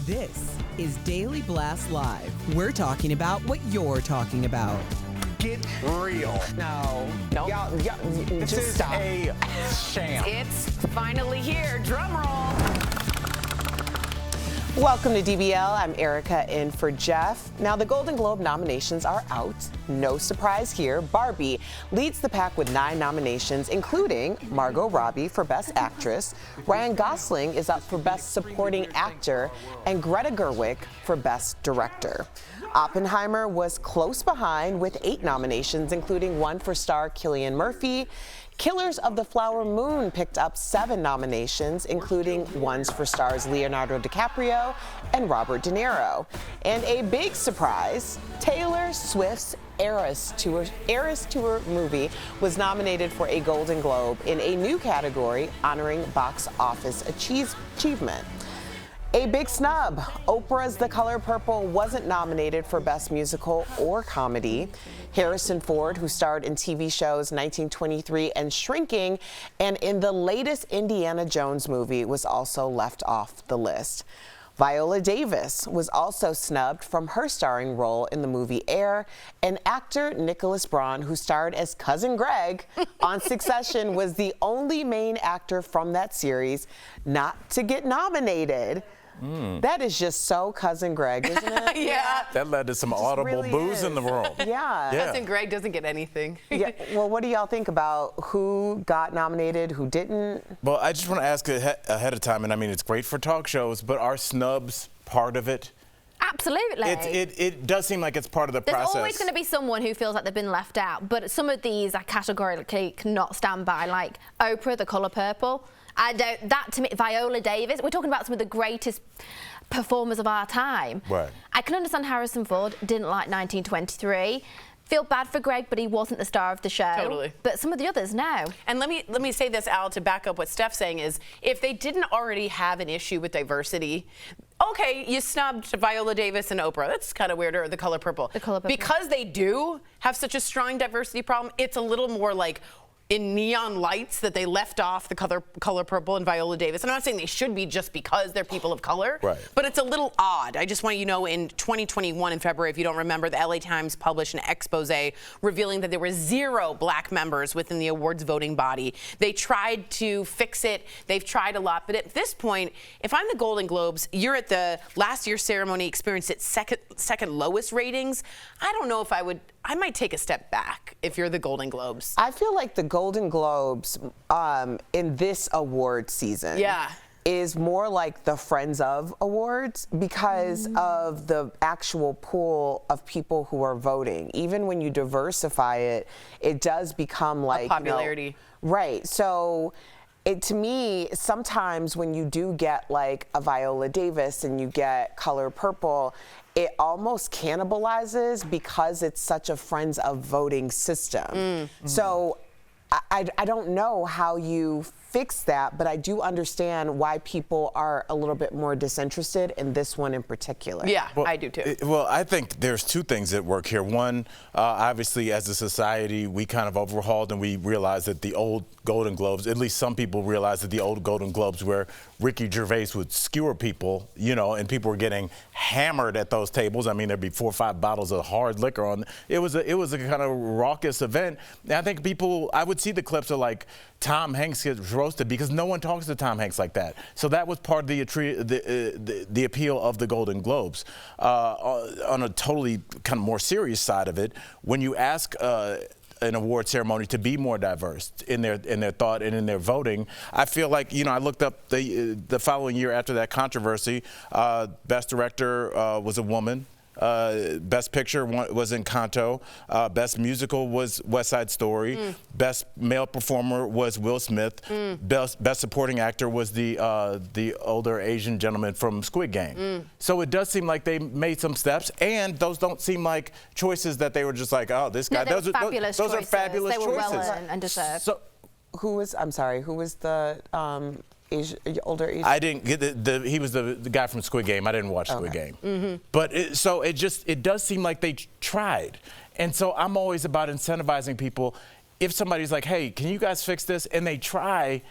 This is Daily Blast Live. We're talking about what you're talking about. Get real. No. Y'all, Just this is stop. a sham. It's finally here. Drum roll. Welcome to DBL. I'm Erica in for Jeff. Now, the Golden Globe nominations are out. No surprise here. Barbie leads the pack with 9 nominations, including Margot Robbie for Best Actress. Ryan Gosling is up for Best Supporting Actor, and Greta Gerwig for Best Director. Oppenheimer was close behind with 8 nominations, including 1 for star Cillian Murphy. Killers of the Flower Moon picked up 7 nominations, including ones for stars Leonardo DiCaprio and Robert De Niro. And a big surprise, Taylor Swift's Eras Tour movie was nominated for a Golden Globe in a new category honoring box office achievement. A big snub, Oprah's The Color Purple wasn't nominated for Best Musical or Comedy. Harrison Ford, who starred in TV shows 1923 and Shrinking, and in the latest Indiana Jones movie, was also left off the list. Viola Davis was also snubbed from her starring role in the movie Air, and actor Nicholas Braun, who starred as Cousin Greg on Succession, was the only main actor from that series not to get nominated. That is just so Cousin Greg, isn't it? Yeah. That led to some audible really boos in the room. Yeah. Cousin Greg doesn't get anything. Yeah. Well, what do y'all think about who got nominated, who didn't? Well, I just want to ask ahead of time, and I mean, it's great for talk shows, but are snubs part of it? Absolutely. It does seem like it's part of the process. There's always going to be someone who feels like they've been left out, but some of these I categorically cannot stand by, like Oprah, The Color Purple. That to me, Viola Davis, we're talking about some of the greatest performers of our time. Right. I can understand Harrison Ford didn't like 1923. Feel bad for Greg, but he wasn't the star of the show. Totally. But some of the others, no. And let me say this, Al, to back up what Steph's saying is, if they didn't already have an issue with diversity, okay, you snubbed Viola Davis and Oprah. That's kind of weird, or The Color Purple. The Color Purple. Because they do have such a strong diversity problem, it's a little more like in neon lights that they left off the color Purple and Viola Davis. And I'm not saying they should be just because they're people of color, right, but it's a little odd. I just want you to know, in 2021 in February, if you don't remember, the LA Times published an expose revealing that there were 0 black members within the awards voting body. They tried to fix it. They've tried a lot. But at this point, if I'm the Golden Globes, you're at the last year's ceremony, experienced its second lowest ratings. I don't know if I might take a step back if you're the Golden Globes. I feel like the Golden Globes in this award season is more like the Friends of Awards because of the actual pool of people who are voting. Even when you diversify it, it does become like a popularity. Right. So to me, sometimes when you do get like a Viola Davis and you get Color Purple, it almost cannibalizes because it's such a Friends of voting system. So I don't know how you fix that, but I do understand why people are a little bit more disinterested in this one in particular. Yeah, well, I do too. Well, I think there's 2 things at work here. One, obviously, as a society, we kind of overhauled and we realized that the old Golden Globes, at least some people realized that the old Golden Globes where Ricky Gervais would skewer people, and people were getting hammered at those tables. I mean, there'd be 4 or 5 bottles of hard liquor on. It was a kind of raucous event. And I think I would see the clips of like Tom Hanks gets roasted because no one talks to Tom Hanks like that. So that was part of the appeal of the Golden Globes. On a totally kind of more serious side of it, when you ask an award ceremony to be more diverse in their thought and in their voting, I feel like, I looked up the following year after that controversy, Best Director was a woman. Best Picture was Encanto. Best Musical was West Side Story. Best Male Performer was Will Smith. Best Supporting Actor was the older Asian gentleman from Squid Game. So it does seem like they made some steps, and those don't seem like choices that they were just like, oh, this guy. No, those are fabulous choices. They were choices. well earned and deserved. So, who was the older Asian? I didn't get he was the guy from Squid Game. I didn't watch Squid Game. But it does seem like they tried. And so I'm always about incentivizing people. If somebody's like, hey, can you guys fix this? And they try,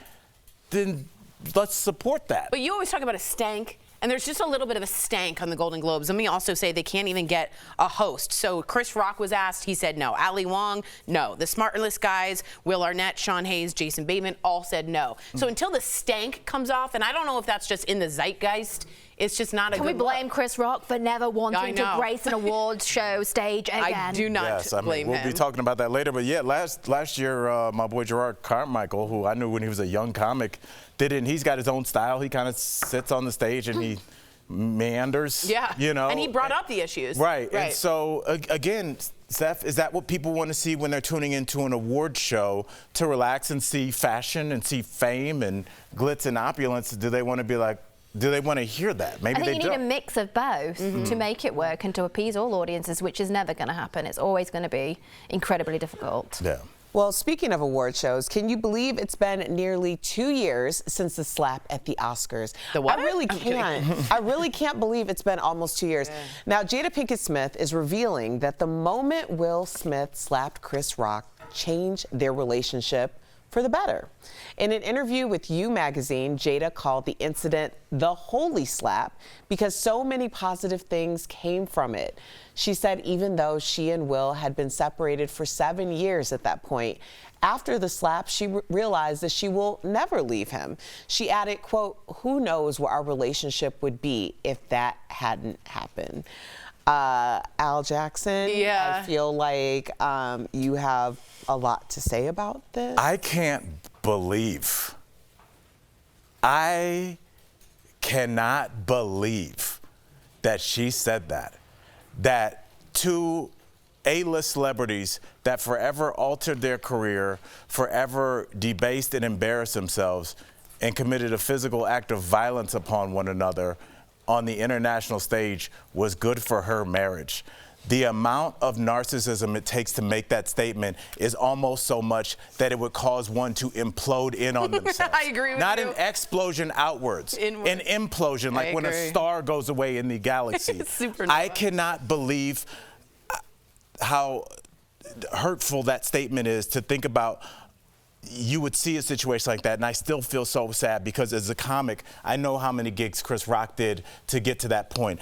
then let's support that. But you always talk about a stank And there's just a little bit of a stank on the Golden Globes. Let me also say they can't even get a host. So Chris Rock was asked, he said no. Ali Wong, no. The Smartless guys, Will Arnett, Sean Hayes, Jason Bateman, all said no. So until the stank comes off, and I don't know if that's just in the zeitgeist, it's just not a good Can we blame look. Chris Rock for never wanting to grace an awards show stage again? I do not blame him. We'll be talking about that later. But yeah, last year, my boy Gerard Carmichael, who I knew when he was a young comic, he's got his own style. He kind of sits on the stage and he meanders. Yeah. You know. And he brought up the issues. Right. And so, again, Steph, is that what people want to see when they're tuning into an award show, to relax and see fashion and see fame and glitz and opulence? Do they want to be like, do they want to hear that? Maybe I think they you don't. need a mix of both to make it work and to appease all audiences, which is never going to happen. It's always going to be incredibly difficult. Yeah. Well, speaking of award shows, can you believe it's been nearly 2 years since the slap at the Oscars? The what? I really can't. I really can't believe it's been almost 2 years. Yeah. Now, Jada Pinkett Smith is revealing that the moment Will Smith slapped Chris Rock changed their relationship for the better. In an interview with You magazine, Jada called the incident the holy slap because so many positive things came from it. She said even though she and Will had been separated for 7 years at that point, after the slap, she realized that she will never leave him. She added, quote, "Who knows where our relationship would be if that hadn't happened." Al Jackson, yeah. I feel like you have a lot to say about this. I cannot believe that she said that. That two A-list celebrities that forever altered their career, forever debased and embarrassed themselves, and committed a physical act of violence upon one another on the international stage was good for her marriage. The amount of narcissism it takes to make that statement is almost so much that it would cause one to implode in on themselves. I agree with Not you. an explosion outwards, Inward. an implosion, like when a star goes away in the galaxy. It's supernova. I cannot believe how hurtful that statement is to think about. You would see a situation like that, and I still feel so sad because as a comic, I know how many gigs Chris Rock did to get to that point.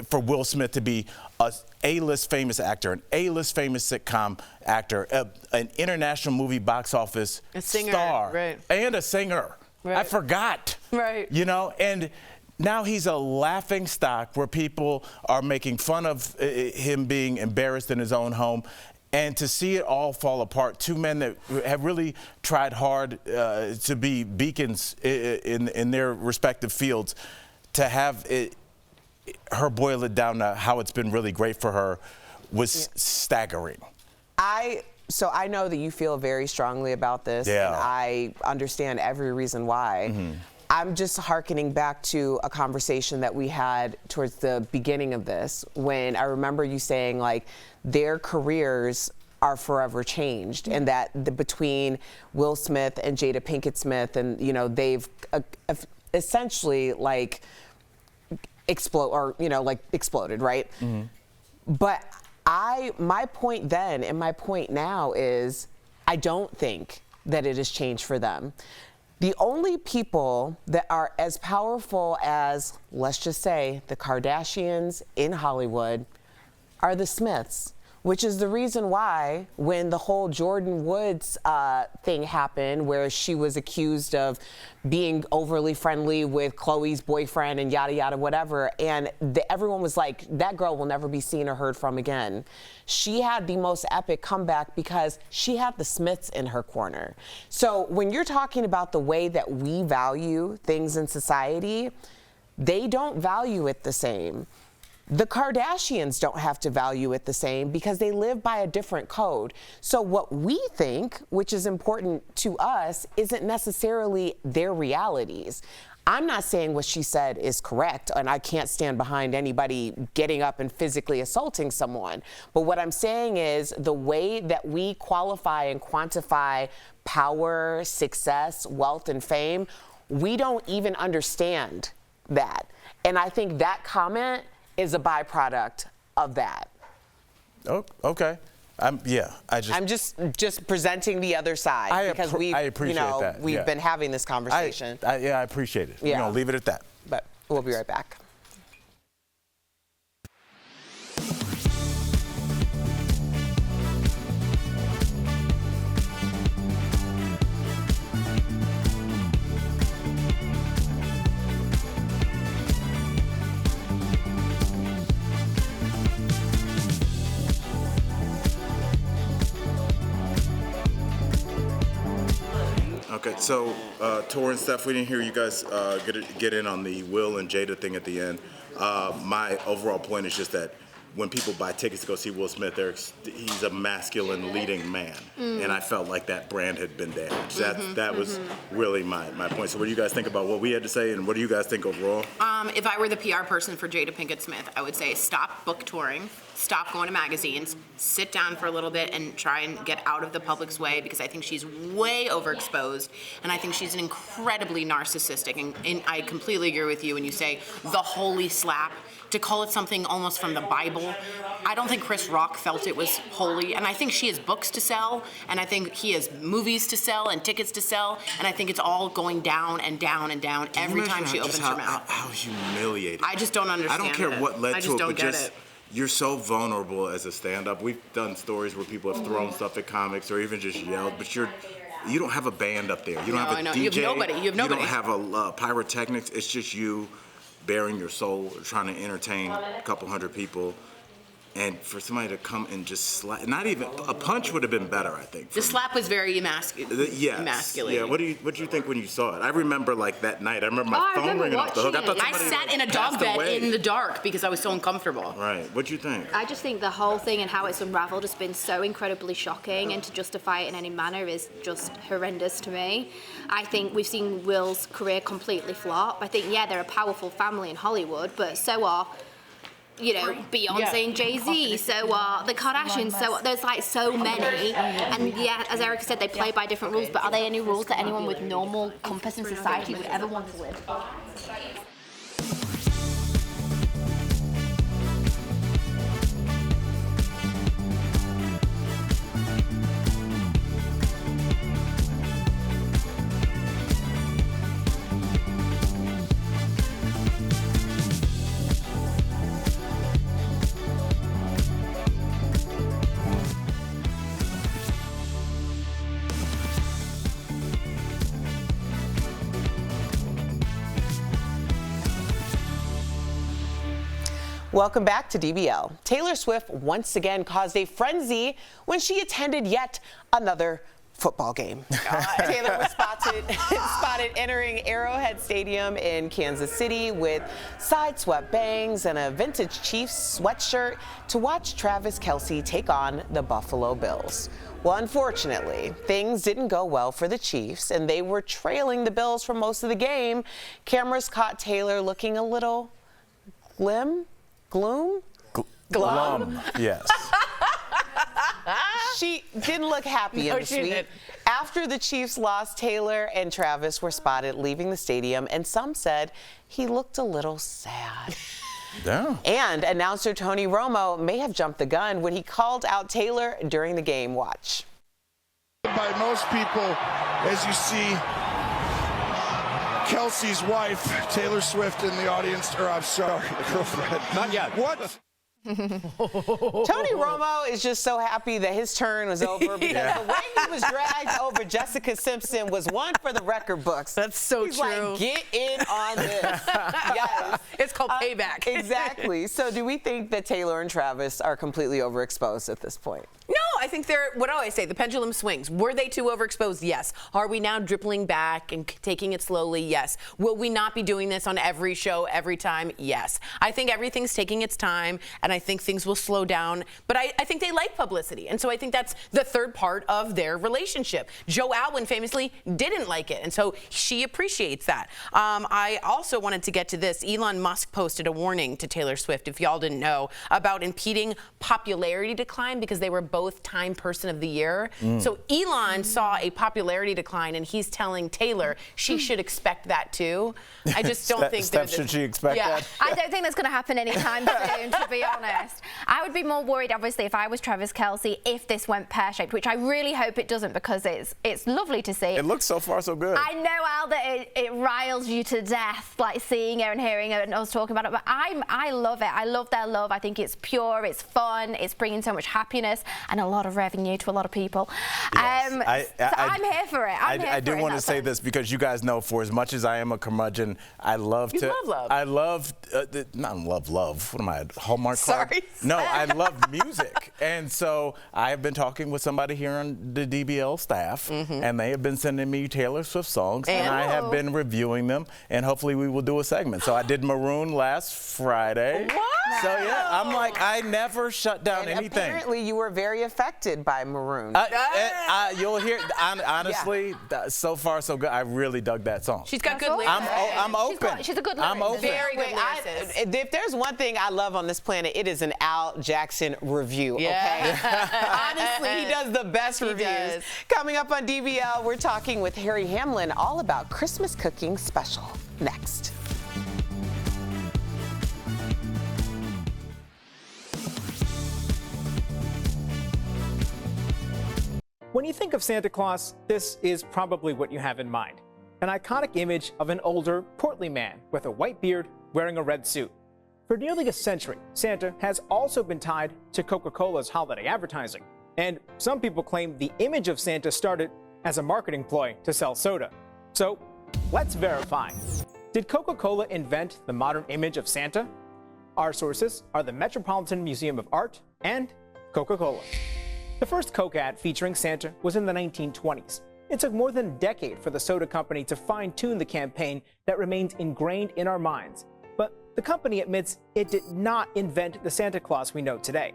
For Will Smith to be a A-list famous actor, an A-list famous sitcom actor, an international movie box office star, right. and a singer. Right. I forgot. Right. You know, and now he's a laughing stock where people are making fun of him being embarrassed in his own home. And to see it all fall apart, two men that have really tried hard to be beacons in their respective fields, to have her boil it down to how it's been really great for her was staggering. So I know that you feel very strongly about this, Yeah. and I understand every reason why. I'm just hearkening back to a conversation that we had towards the beginning of this, when I remember you saying, like, their careers are forever changed, and that between Will Smith and Jada Pinkett Smith, and, you know, they've essentially, like, exploded, right? But my point then and my point now is, I don't think that it has changed for them. The only people that are as powerful as, let's just say, the Kardashians in Hollywood are the Smiths, which is the reason why when the whole Jordan Woods thing happened, where she was accused of being overly friendly with Khloe's boyfriend and yada, yada, whatever, and everyone was like, that girl will never be seen or heard from again. She had the most epic comeback because she had the Smiths in her corner. So when you're talking about the way that we value things in society, they don't value it the same. The Kardashians don't have to value it the same because they live by a different code. So what we think, which is important to us, isn't necessarily their realities. I'm not saying what she said is correct, and I can't stand behind anybody getting up and physically assaulting someone. But what I'm saying is the way that we qualify and quantify power, success, wealth, and fame, we don't even understand that. And I think that comment is a byproduct of that. Oh, okay. I'm just presenting the other side because I appreciate that. We've been having this conversation. I appreciate it. Yeah. Leave it at that. But We'll be right back. Okay, so Tor and Steph, we didn't hear you guys get in on the Will and Jada thing at the end. My overall point is just that when people buy tickets to go see Will Smith, he's a masculine leading man, and I felt like that brand had been damaged. That was really my point. So what do you guys think about what we had to say, and what do you guys think overall? If I were the PR person for Jada Pinkett Smith, I would say stop book touring, stop going to magazines, sit down for a little bit and try and get out of the public's way, because I think she's way overexposed, and I think she's an incredibly narcissistic, and I completely agree with you when you say the holy slap. To call it something almost from the Bible, I don't think Chris Rock felt it was holy, and I think she has books to sell, and I think he has movies to sell and tickets to sell, and I think it's all going down and down and down every time she opens her mouth. How humiliating. I just don't understand I don't care what led to it, but just you're so vulnerable as a stand-up. We've done stories where people have thrown stuff at comics or even just yelled, but you don't have a band up there. You don't have a DJ. You have nobody. You don't have a pyrotechnics. It's just you bearing your soul, trying to entertain a couple hundred people, and for somebody to come and just slap, not even a punch would have been better, I think. The slap was very emasculating. Yeah. What did you think when you saw it? I remember like that night. I remember my phone ringing off the hook. I sat in a dog bed in the dark because I was so uncomfortable. Right. What'd you think? I just think the whole thing and how it's unraveled has been so incredibly shocking, and to justify it in any manner is just horrendous to me. I think we've seen Will's career completely flop. I think, they're a powerful family in Hollywood, but so are, Beyonce and Jay-Z, so are the Kardashians, so there's like so many, and as Erica said, they play by different rules, but are there any rules that anyone with normal compass in society would ever want to live? Welcome back to DBL. Taylor Swift once again caused a frenzy when she attended yet another football game. Taylor was spotted entering Arrowhead Stadium in Kansas City with side-swept bangs and a vintage Chiefs sweatshirt to watch Travis Kelce take on the Buffalo Bills. Well, unfortunately, things didn't go well for the Chiefs, and they were trailing the Bills for most of the game. Cameras caught Taylor looking a little glum? Yes. She didn't look happy in the suite. After the Chiefs lost, Taylor and Travis were spotted leaving the stadium, and some said he looked a little sad. Yeah. And announcer Tony Romo may have jumped the gun when he called out Taylor during the game. Watch. By most people, as you see Kelce's wife, Taylor Swift, in the audience, or I'm sorry, girlfriend. Not yet. What? Tony Romo is just so happy that his turn was over because the way he was dragged over Jessica Simpson was one for the record books. That's so He's true. Like, get in on this. Yes. It's called payback. Exactly. So do we think that Taylor and Travis are completely overexposed at this point? No, I think they're, what do I say? The pendulum swings. Were they too overexposed? Yes. Are we now dribbling back and taking it slowly? Yes. Will we not be doing this on every show, every time? Yes. I think everything's taking its time, and I think things will slow down. But I think they like publicity, and so I think that's the third part of their relationship. Joe Alwyn famously didn't like it, and so she appreciates that. I also wanted to get to this. Elon Musk posted a warning to Taylor Swift, if y'all didn't know, about impeding popularity decline because they were both Time Person of the Year. So Elon saw a popularity decline, and he's telling Taylor she should expect that too. I just don't think should she expect that? I don't think that's going to happen anytime soon, to be honest. I would be more worried, obviously, if I was Travis Kelce, if this went pear-shaped, which I really hope it doesn't, because it's lovely to see. It looks so far so good. I know, Al, that it riles you to death, like seeing it and hearing it and us talking about it, but I love it. I love their love. I think it's pure, it's fun, it's bringing so much happiness and a lot of revenue to a lot of people. Yes. So I'm here for it. I do want to say this, because you guys know, for as much as I am a curmudgeon, I love to. Love. I love, not love. What am I, Hallmark Club? Sorry. No, I love music. And so I have been talking with somebody here on the DBL staff, and they have been sending me Taylor Swift songs, and I have been reviewing them, and hopefully we will do a segment. So I did Maroon last Friday. What? So yeah, I'm like, I never shut down anything. Apparently, you were very affected by Maroon. You'll hear, honestly, so far so good. I really dug that song. She's got good lyrics. I'm open. She's a good lyricist. I'm open. Very good lyricist. If there's one thing I love on this planet, it is an Al Jackson review. Yeah. Okay. Honestly, he does the best reviews. does. Coming up on DBL, we're talking with Harry Hamlin all about Christmas cooking special. Next. When you think of Santa Claus, this is probably what you have in mind. An iconic image of an older, portly man with a white beard wearing a red suit. For nearly a century, Santa has also been tied to Coca-Cola's holiday advertising. And some people claim the image of Santa started as a marketing ploy to sell soda. So, let's verify. Did Coca-Cola invent the modern image of Santa? Our sources are the Metropolitan Museum of Art and Coca-Cola. The first Coke ad featuring Santa was in the 1920s. It took more than a decade for the soda company to fine-tune the campaign that remains ingrained in our minds. But the company admits it did not invent the Santa Claus we know today.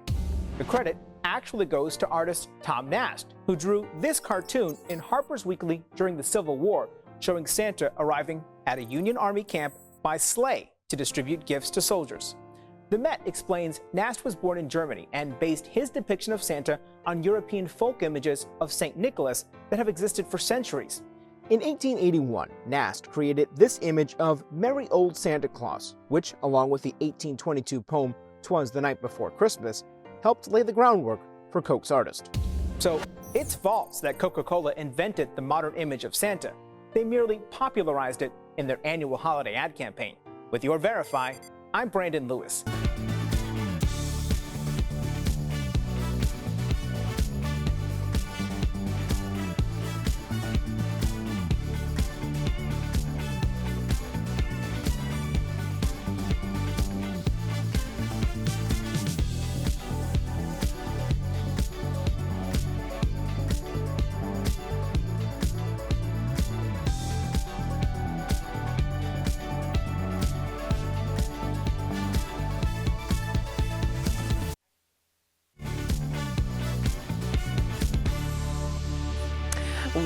The credit actually goes to artist Tom Nast, who drew this cartoon in Harper's Weekly during the Civil War, showing Santa arriving at a Union Army camp by sleigh to distribute gifts to soldiers. The Met explains Nast was born in Germany and based his depiction of Santa on European folk images of St. Nicholas that have existed for centuries. In 1881, Nast created this image of merry old Santa Claus, which, along with the 1822 poem "'Twas the Night Before Christmas," helped lay the groundwork for Coke's artist. So, it's false that Coca-Cola invented the modern image of Santa. They merely popularized it in their annual holiday ad campaign. With your Verify, I'm Brandon Lewis.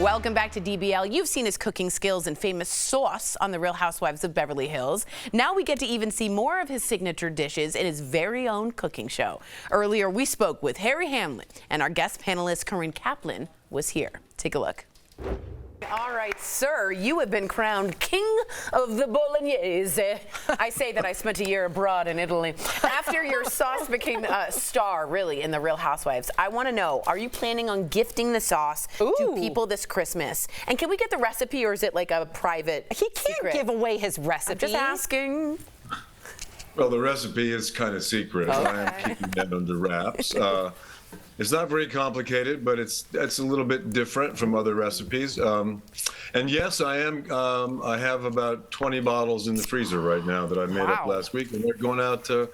Welcome back to DBL. You've seen his cooking skills and famous sauce on The Real Housewives of Beverly Hills. Now we get to even see more of his signature dishes in his very own cooking show. Earlier, we spoke with Harry Hamlin, and our guest panelist, Corinne Kaplan, was here. Take a look. All right, sir, you have been crowned king of the bolognese. I say that I spent a year abroad in Italy. After your sauce became a star, really, in The Real Housewives, I want to know, are you planning on gifting the sauce to people this Christmas? And can we get the recipe, or is it like a private secret? Give away his recipe. I'm just asking. Well, the recipe is kind of secret. Okay. I am keeping that under wraps. It's not very complicated, but it's a little bit different from other recipes. And yes, I am. I have about 20 bottles in the freezer right now that I made up last week, and they're going out to,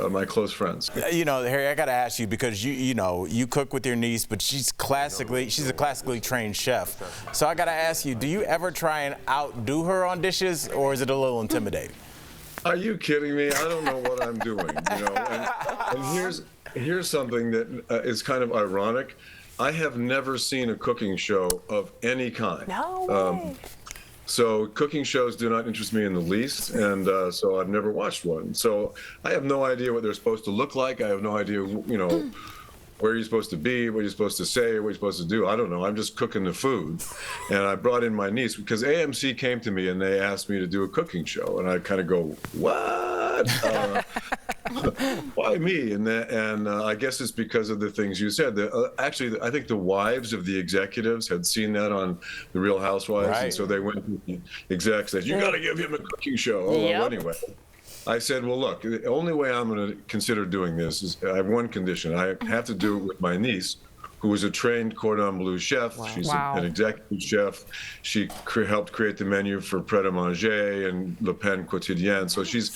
my close friends. You know, Harry, I got to ask you, because you cook with your niece, but she's a classically trained chef. So I got to ask you, do you ever try and outdo her on dishes, or is it a little intimidating? Are you kidding me? I don't know what I'm doing. And here's something that is kind of ironic. I have never seen a cooking show of any kind. No way. So cooking shows do not interest me in the least, and so I've never watched one. So I have no idea what they're supposed to look like. I have no idea, where you're supposed to be, what you're supposed to say, what you're supposed to do. I don't know. I'm just cooking the food. And I brought in my niece because AMC came to me and they asked me to do a cooking show. And I kind of go, what? Why me? And I guess it's because of the things you said. Actually, I think the wives of the executives had seen that on The Real Housewives. Right. And so they went to the execs and said, you got to give him a cooking show. Oh, well, anyway. I said, well, look, the only way I'm going to consider doing this is I have one condition. I have to do it with my niece, who is a trained cordon bleu chef. Wow. She's an executive chef. She helped create the menu for Pret a Manger and Le Pain Quotidien. So she's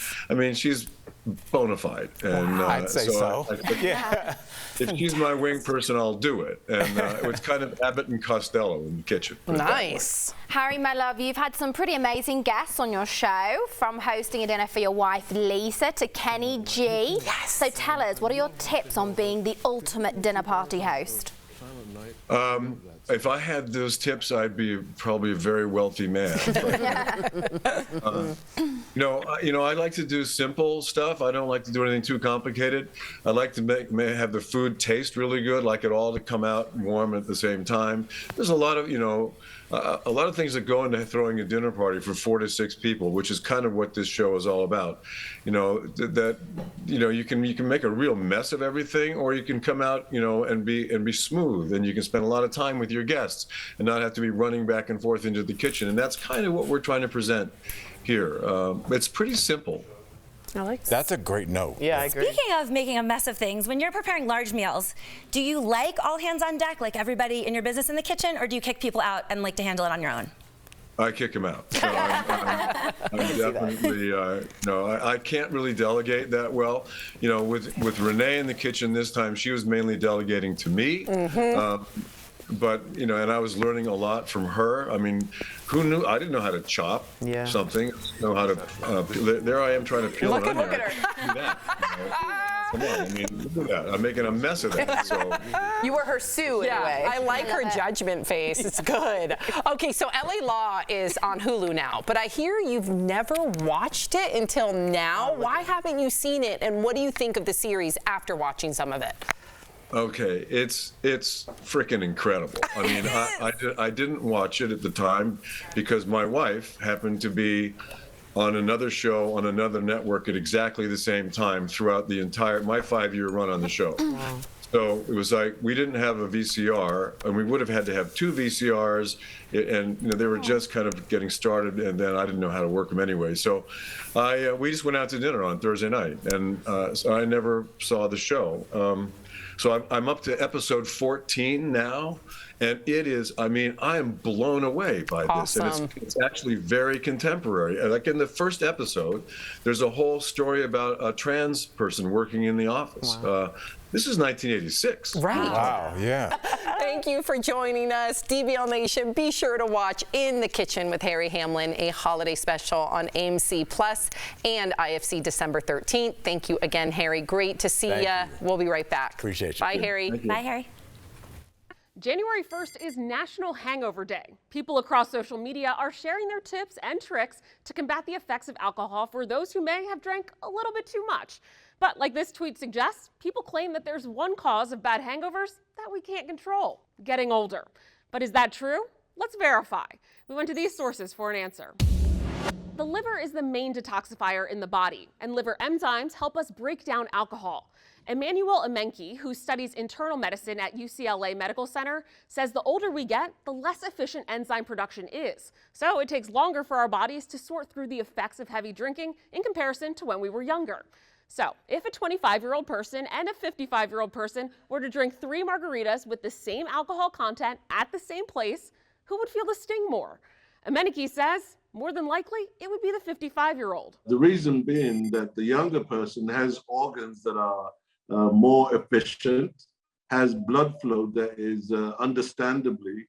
bona fide. And I'd say so. Yeah. If she's my wing person, I'll do it. And it was kind of Abbott and Costello in the kitchen. Nice. Harry, my love, you've had some pretty amazing guests on your show, from hosting a dinner for your wife, Lisa, to Kenny G. Yes. So tell us, what are your tips on being the ultimate dinner party host? If I had those tips, I'd be probably a very wealthy man. I like to do simple stuff. I don't like to do anything too complicated. I like to have the food taste really good, like it all to come out warm at the same time. There's a lot of things that go into throwing a dinner party for 4 to 6 people, which is kind of what this show is all about. You can make a real mess of everything, or you can come out, and be smooth, and you can spend a lot of time with your guests and not have to be running back and forth into the kitchen. And that's kind of what we're trying to present here. It's pretty simple. I like that. That's a great note. Yeah, I agree. Speaking of making a mess of things, when you're preparing large meals, do you like all hands on deck, like everybody in your business in the kitchen, or do you kick people out and like to handle it on your own? I kick them out. So I'm definitely, I can't really delegate that well. With Renee in the kitchen this time, she was mainly delegating to me. But, and I was learning a lot from her. I mean, who knew? I didn't know how to chop something. I didn't know how to, there I am trying to peel an onion. Look at her. Do that, Come on, I mean, look at that. I'm making a mess of that. So. You were her Sue in a way. I like her judgment face. It's good. Okay, so LA Law is on Hulu now, but I hear you've never watched it until now. Why haven't you seen it, and what do you think of the series after watching some of it? Okay, it's freaking incredible. I mean, I didn't watch it at the time because my wife happened to be on another show on another network at exactly the same time throughout my 5-year run on the show. Wow. So it was like we didn't have a VCR, and we would have had to have 2 VCRs, and they were just kind of getting started, and then I didn't know how to work them anyway. So we just went out to dinner on Thursday night, and so I never saw the show. So I'm up to episode 14 now, and it is, I mean, I am blown away by this. And it's actually very contemporary. Like in the first episode, there's a whole story about a trans person working in the office. Wow. This is 1986. Right. Wow, yeah. Thank you for joining us. DBL Nation, be sure to watch In the Kitchen with Harry Hamlin, a holiday special on AMC Plus and IFC December 13th. Thank you again, Harry. Great to see you. We'll be right back. Appreciate you. Bye, Harry. Bye, Harry. January 1st is National Hangover Day. People across social media are sharing their tips and tricks to combat the effects of alcohol for those who may have drank a little bit too much. But like this tweet suggests, people claim that there's one cause of bad hangovers that we can't control: getting older. But is that true? Let's verify. We went to these sources for an answer. The liver is the main detoxifier in the body, and liver enzymes help us break down alcohol. Emmanuel Amenki, who studies internal medicine at UCLA Medical Center, says the older we get, the less efficient enzyme production is. So it takes longer for our bodies to sort through the effects of heavy drinking in comparison to when we were younger. So if a 25-year-old person and a 55-year-old person were to drink 3 margaritas with the same alcohol content at the same place, who would feel the sting more? Ameniki says more than likely it would be the 55-year-old. The reason being that the younger person has organs that are more efficient, has blood flow that is understandably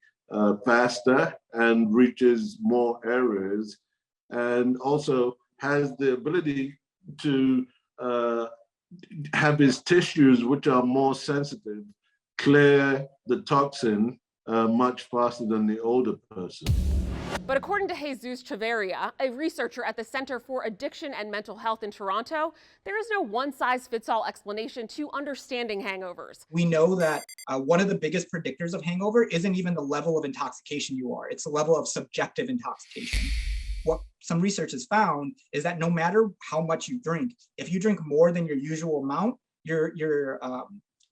faster and reaches more areas, and also has the ability to have his tissues, which are more sensitive, clear the toxin much faster than the older person. But according to Jesus Chavarria, a researcher at the Center for Addiction and Mental Health in Toronto, there is no one-size-fits-all explanation to understanding hangovers. We know that one of the biggest predictors of hangover isn't even the level of intoxication you are. It's the level of subjective intoxication. What some research has found is that no matter how much you drink, if you drink more than your usual amount, your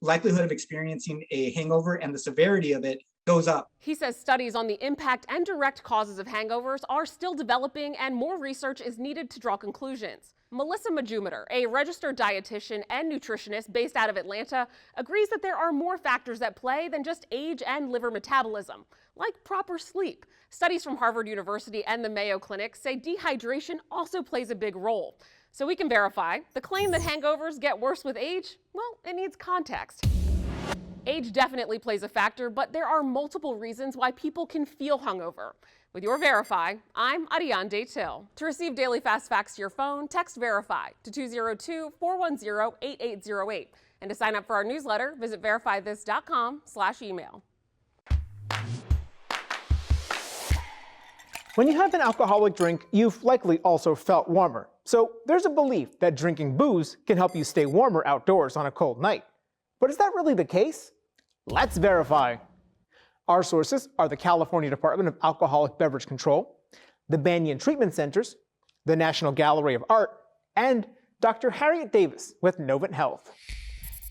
likelihood of experiencing a hangover and the severity of it goes up. He says studies on the impact and direct causes of hangovers are still developing and more research is needed to draw conclusions. Melissa Majumdar, a registered dietitian and nutritionist based out of Atlanta, agrees that there are more factors at play than just age and liver metabolism, like proper sleep. Studies from Harvard University and the Mayo Clinic say dehydration also plays a big role. So we can verify the claim that hangovers get worse with age, well, it needs context. Age definitely plays a factor, but there are multiple reasons why people can feel hungover. With your Verify, I'm Ariane Till. To receive daily fast facts to your phone, text Verify to 202-410-8808. And to sign up for our newsletter, visit verifythis.com/email. When you have an alcoholic drink, you've likely also felt warmer. So there's a belief that drinking booze can help you stay warmer outdoors on a cold night. But is that really the case? Let's verify. Our sources are the California Department of Alcoholic Beverage Control, the Banyan Treatment Centers, the National Gallery of Art, and Dr. Harriet Davis with Novant Health.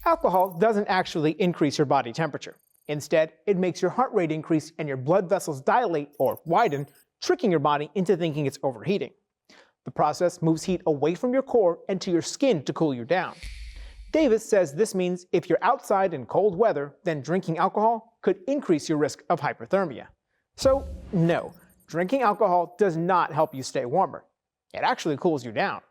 Alcohol doesn't actually increase your body temperature. Instead, it makes your heart rate increase and your blood vessels dilate or widen, tricking your body into thinking it's overheating. The process moves heat away from your core and to your skin to cool you down. Davis says this means if you're outside in cold weather, then drinking alcohol could increase your risk of hypothermia. So, no, drinking alcohol does not help you stay warmer. It actually cools you down.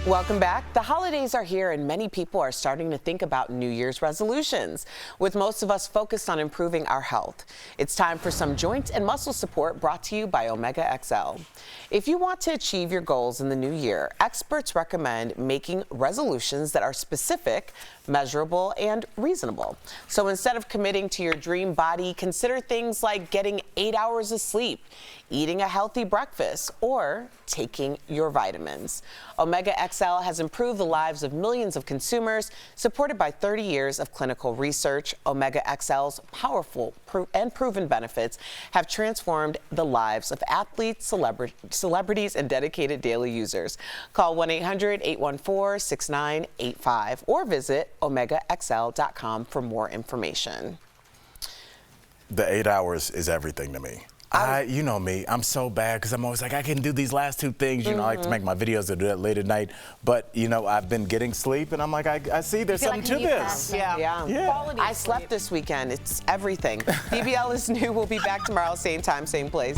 Welcome back. The holidays are here and many people are starting to think about New Year's resolutions, with most of us focused on improving our health. It's time for some joint and muscle support brought to you by Omega XL. If you want to achieve your goals in the new year, experts recommend making resolutions that are specific, measurable, and reasonable. So instead of committing to your dream body, consider things like getting 8 hours of sleep, eating a healthy breakfast, or taking your vitamins. Omega XL has improved the lives of millions of consumers, supported by 30 years of clinical research. Omega XL's powerful and proven benefits have transformed the lives of athletes, celebrities, and dedicated daily users. Call 1-800-814-6985 or visit OmegaXL.com for more information. The 8 hours is everything to me. You know me, I'm so bad because I'm always like, I can do these last two things. You know, I like to make my videos that do that late at night. But, you know, I've been getting sleep and I'm like, I see there's something to this. Yeah. I slept this weekend. It's everything. DBL is new. We'll be back tomorrow, same time, same place.